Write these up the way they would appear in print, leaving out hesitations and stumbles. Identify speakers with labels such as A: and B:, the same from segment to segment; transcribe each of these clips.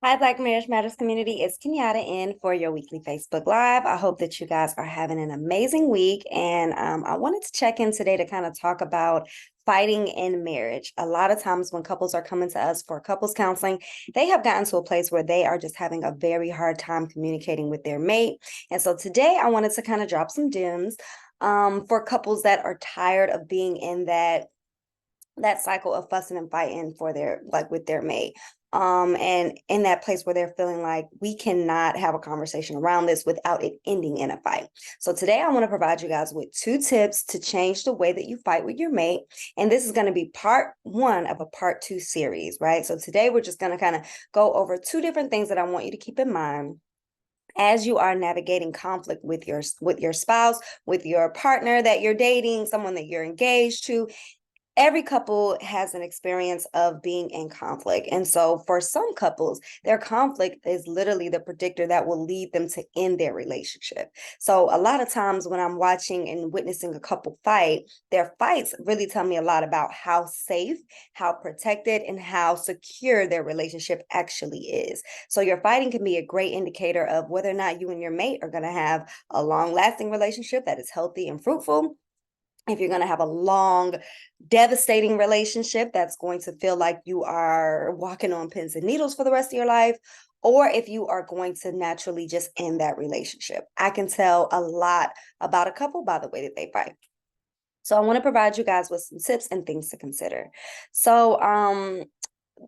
A: Hi, Black Marriage Matters community. It's Kenyatta in for your weekly Facebook Live. I hope that you guys are having an amazing week. And I wanted to check in today to kind of talk about fighting in marriage. A lot of times when couples are coming to us for couples counseling, they have gotten to a place where they are just having a very hard time communicating with their mate. And so today I wanted to kind of drop some gems for couples that are tired of being in that cycle of fussing and fighting for their with their mate, and in that place where they're feeling like we cannot have a conversation around this without it ending in a fight. So today I want to provide you guys with 2 tips to change the way that you fight with your mate, and this is going to be part 1 of a part 2 series, right? So today we're just going to kind of go over 2 different things that I want you to keep in mind as you are navigating conflict with your spouse, with your partner that you're dating, someone that you're engaged to. Every couple has an experience of being in conflict. And so for some couples, their conflict is literally the predictor that will lead them to end their relationship. So a lot of times when I'm watching and witnessing a couple fight, their fights really tell me a lot about how safe, how protected, and how secure their relationship actually is. So your fighting can be a great indicator of whether or not you and your mate are going to have a long lasting relationship that is healthy and fruitful, if you're going to have a long, devastating relationship that's going to feel like you are walking on pins and needles for the rest of your life, or if you are going to naturally just end that relationship. I can tell a lot about a couple by the way that they fight. So I want to provide you guys with some tips and things to consider. So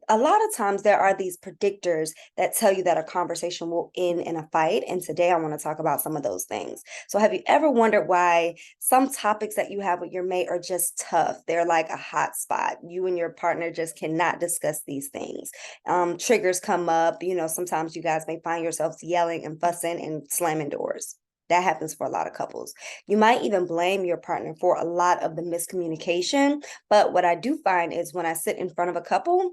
A: a lot of times there are these predictors that tell you that a conversation will end in a fight. And today I want to talk about some of those things. So have you ever wondered why some topics that you have with your mate are just tough? They're like a hot spot. You and your partner just cannot discuss these things. Triggers come up. Sometimes you guys may find yourselves yelling and fussing and slamming doors. That happens for a lot of couples. You might even blame your partner for a lot of the miscommunication. But what I do find is when I sit in front of a couple,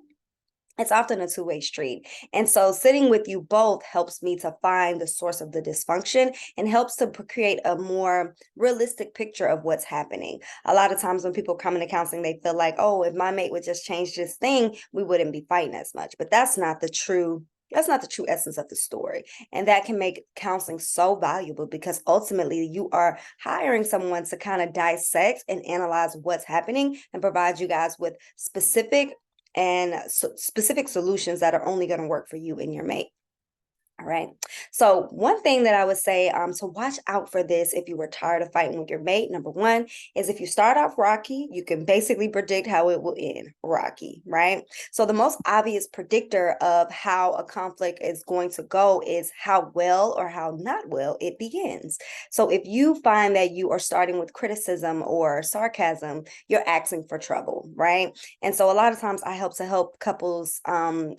A: it's often a two-way street. And so sitting with you both helps me to find the source of the dysfunction and helps to create a more realistic picture of what's happening. A lot of times when people come into counseling, they feel like, oh, if my mate would just change this thing, we wouldn't be fighting as much. But that's not the true essence of the story. And that can make counseling so valuable because ultimately you are hiring someone to kind of dissect and analyze what's happening and provide you guys with specific solutions that are only going to work for you and your mate. All right. So one thing that I would say to watch out for this if you were tired of fighting with your mate, number one, is if you start off rocky, you can basically predict how it will end rocky, right? So the most obvious predictor of how a conflict is going to go is how well or how not well it begins. So if you find that you are starting with criticism or sarcasm, you're asking for trouble, right? And so a lot of times I help couples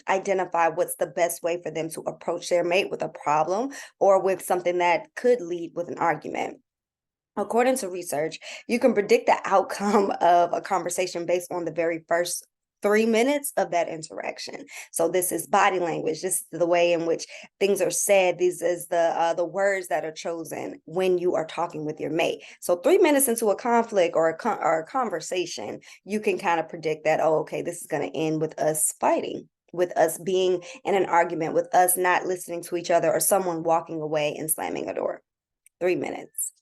A: identify what's the best way for them to approach their mate with a problem or with something that could lead with an argument. According to research, you can predict the outcome of a conversation based on the very first 3 minutes of that interaction. So this is body language. This is the way in which things are said. These is the words that are chosen when you are talking with your mate. So 3 minutes into a conflict or a conversation, you can kind of predict that, oh, okay, this is going to end with us fighting, with us being in an argument, with us not listening to each other, or someone walking away and slamming a door. 3 minutes.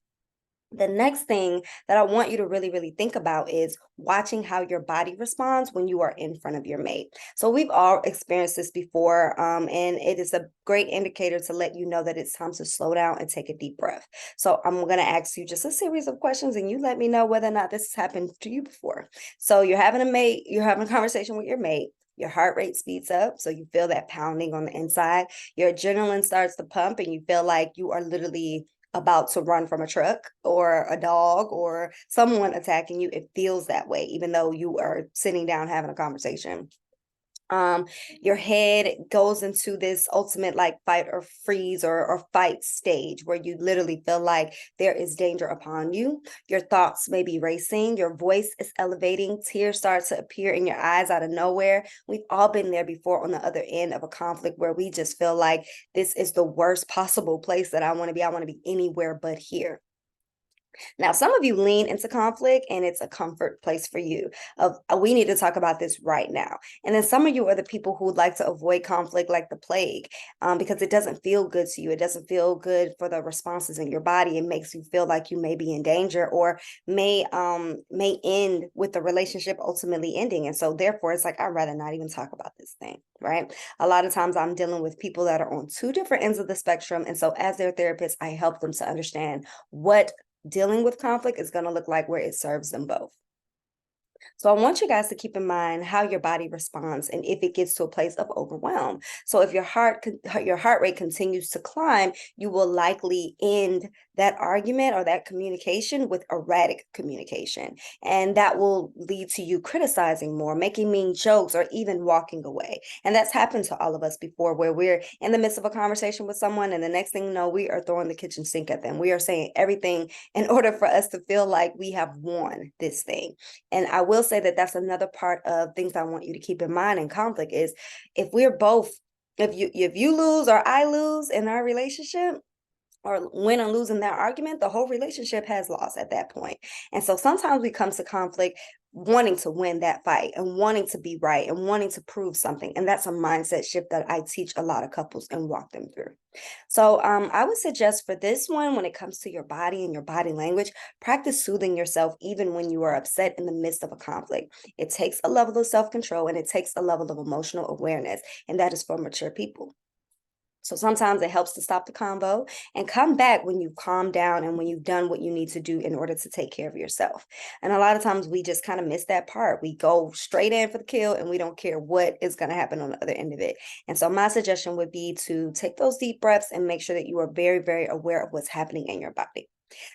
A: The next thing that I want you to really, really think about is watching how your body responds when you are in front of your mate. So we've all experienced this before, and it is a great indicator to let you know that it's time to slow down and take a deep breath. So I'm going to ask you just a series of questions, and you let me know whether or not this has happened to you before. So you're having a conversation with your mate. Your heart rate speeds up, so you feel that pounding on the inside. Your adrenaline starts to pump, and you feel like you are literally about to run from a truck or a dog or someone attacking you. It feels that way, even though you are sitting down having a conversation. um your head goes into this ultimate like fight or freeze or fight stage where you literally feel like there is danger upon you. Your thoughts may be racing, your voice is elevating, tears start to appear in your eyes out of nowhere. We've all been there before on the other end of a conflict where we just feel like this is the worst possible place that I want to be. I want to be anywhere but here. Now, some of you lean into conflict and it's a comfort place for you of we need to talk about this right now. And then some of you are the people who like to avoid conflict like the plague, because it doesn't feel good to you. It doesn't feel good for the responses in your body. It makes you feel like you may be in danger or may end with the relationship ultimately ending. And so therefore it's like I'd rather not even talk about this thing, right? A lot of times I'm dealing with people that are on two different ends of the spectrum. And so as their therapist, I help them to understand what dealing with conflict is going to look like where it serves them both. So I want you guys to keep in mind how your body responds and if it gets to a place of overwhelm. So if your heart rate continues to climb, you will likely end that argument or that communication with erratic communication. And that will lead to you criticizing more, making mean jokes, or even walking away. And that's happened to all of us before, where we're in the midst of a conversation with someone and the next thing you know, we are throwing the kitchen sink at them. We are saying everything in order for us to feel like we have won this thing. And I will say that that's another part of things I want you to keep in mind in conflict is if we're both, if you lose or I lose in our relationship, or win or lose in that argument, the whole relationship has lost at that point. And so sometimes we come to conflict wanting to win that fight and wanting to be right and wanting to prove something. And that's a mindset shift that I teach a lot of couples and walk them through. So I would suggest for this one, when it comes to your body and your body language, practice soothing yourself even when you are upset in the midst of a conflict. It takes a level of self-control and it takes a level of emotional awareness, and that is for mature people. So sometimes it helps to stop the combo and come back when you've calmed down and when you've done what you need to do in order to take care of yourself. And a lot of times we just kind of miss that part. We go straight in for the kill and we don't care what is going to happen on the other end of it. And so my suggestion would be to take those deep breaths and make sure that you are very, very aware of what's happening in your body.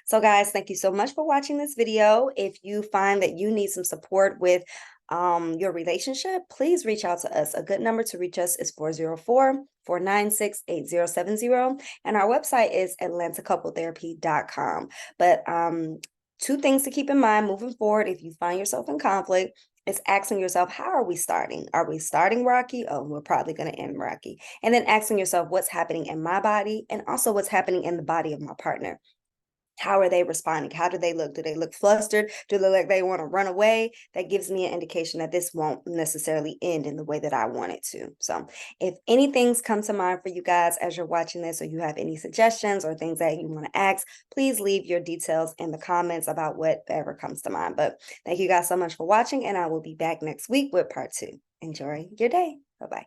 A: So guys, thank you so much for watching this video. If you find that you need some support with your relationship, please reach out to us. A good number to reach us is 404-496-8070. And our website is atlantacoupletherapy.com. But two things to keep in mind moving forward if you find yourself in conflict is asking yourself, how are we starting? Are we starting rocky? Oh, we're probably going to end rocky. And then asking yourself what's happening in my body and also what's happening in the body of my partner. How are they responding? How do they look? Do they look flustered? Do they look like they want to run away? That gives me an indication that this won't necessarily end in the way that I want it to. So if anything's come to mind for you guys as you're watching this, or you have any suggestions or things that you want to ask, please leave your details in the comments about whatever comes to mind. But thank you guys so much for watching, and I will be back next week with part 2. Enjoy your day. Bye-bye.